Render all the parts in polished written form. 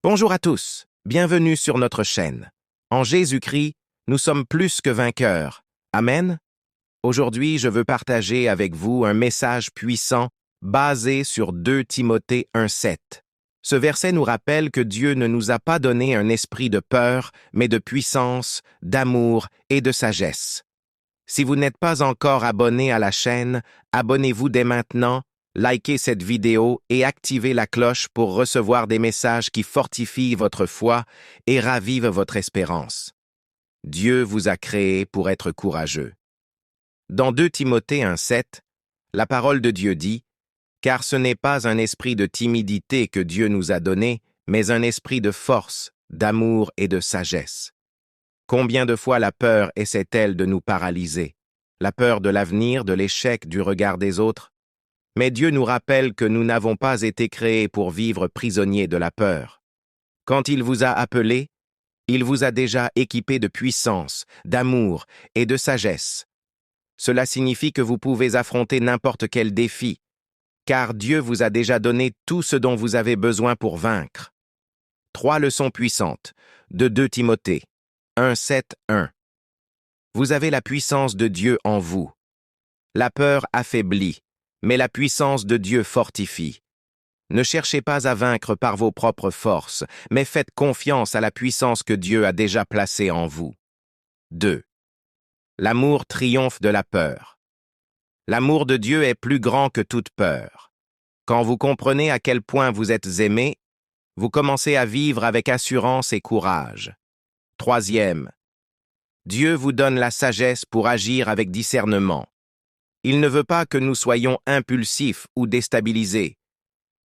Bonjour à tous, bienvenue sur notre chaîne. En Jésus-Christ, nous sommes plus que vainqueurs. Amen. Aujourd'hui, je veux partager avec vous un message puissant basé sur 2 Timothée 1,7. Ce verset nous rappelle que Dieu ne nous a pas donné un esprit de peur, mais de puissance, d'amour et de sagesse. Si vous n'êtes pas encore abonné à la chaîne, abonnez-vous dès maintenant, likez cette vidéo et activez la cloche pour recevoir des messages qui fortifient votre foi et ravivent votre espérance. Dieu vous a créé pour être courageux. Dans 2 Timothée 1,7, la parole de Dieu dit « Car ce n'est pas un esprit de timidité que Dieu nous a donné, mais un esprit de force, d'amour et de sagesse. » Combien de fois la peur essaie-t-elle de nous paralyser? La peur de l'avenir, de l'échec, du regard des autres? Mais Dieu nous rappelle que nous n'avons pas été créés pour vivre prisonniers de la peur. Quand il vous a appelé, il vous a déjà équipé de puissance, d'amour et de sagesse. Cela signifie que vous pouvez affronter n'importe quel défi, car Dieu vous a déjà donné tout ce dont vous avez besoin pour vaincre. 3 leçons puissantes de 2 Timothée 1,7,1. Vous avez la puissance de Dieu en vous. La peur affaiblit, mais la puissance de Dieu fortifie. Ne cherchez pas à vaincre par vos propres forces, mais faites confiance à la puissance que Dieu a déjà placée en vous. 2. L'amour triomphe de la peur. L'amour de Dieu est plus grand que toute peur. Quand vous comprenez à quel point vous êtes aimé, vous commencez à vivre avec assurance et courage. 3. Dieu vous donne la sagesse pour agir avec discernement. Il ne veut pas que nous soyons impulsifs ou déstabilisés.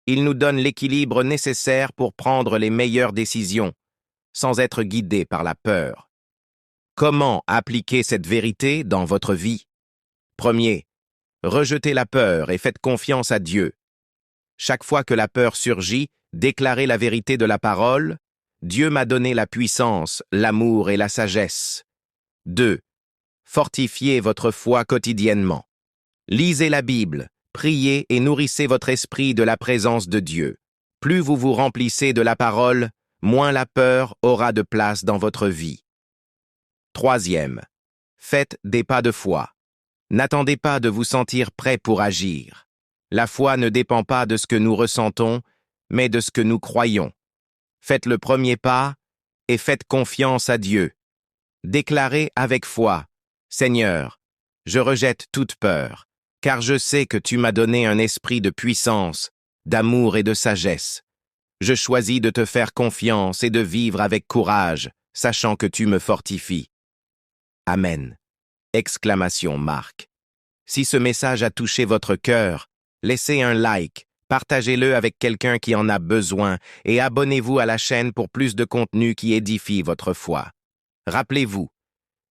Il nous donne l'équilibre nécessaire pour prendre les meilleures décisions, sans être guidés par la peur. Comment appliquer cette vérité dans votre vie? 1. Rejetez la peur et faites confiance à Dieu. Chaque fois que la peur surgit, déclarez la vérité de la parole. Dieu m'a donné la puissance, l'amour et la sagesse. 2. Fortifiez votre foi quotidiennement. Lisez la Bible, priez et nourrissez votre esprit de la présence de Dieu. Plus vous vous remplissez de la parole, moins la peur aura de place dans votre vie. 3. Faites des pas de foi. N'attendez pas de vous sentir prêt pour agir. La foi ne dépend pas de ce que nous ressentons, mais de ce que nous croyons. Faites le premier pas et faites confiance à Dieu. Déclarez avec foi, « Seigneur, je rejette toute peur, car je sais que tu m'as donné un esprit de puissance, d'amour et de sagesse. Je choisis de te faire confiance et de vivre avec courage, sachant que tu me fortifies. » Amen. Exclamation marque. Si ce message a touché votre cœur, laissez un like, partagez-le avec quelqu'un qui en a besoin et abonnez-vous à la chaîne pour plus de contenu qui édifie votre foi. Rappelez-vous,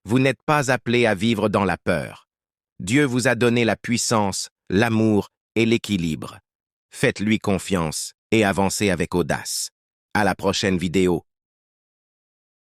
vous n'êtes pas appelé à vivre dans la peur. Dieu vous a donné la puissance, l'amour et l'équilibre. Faites-lui confiance et avancez avec audace. À la prochaine vidéo.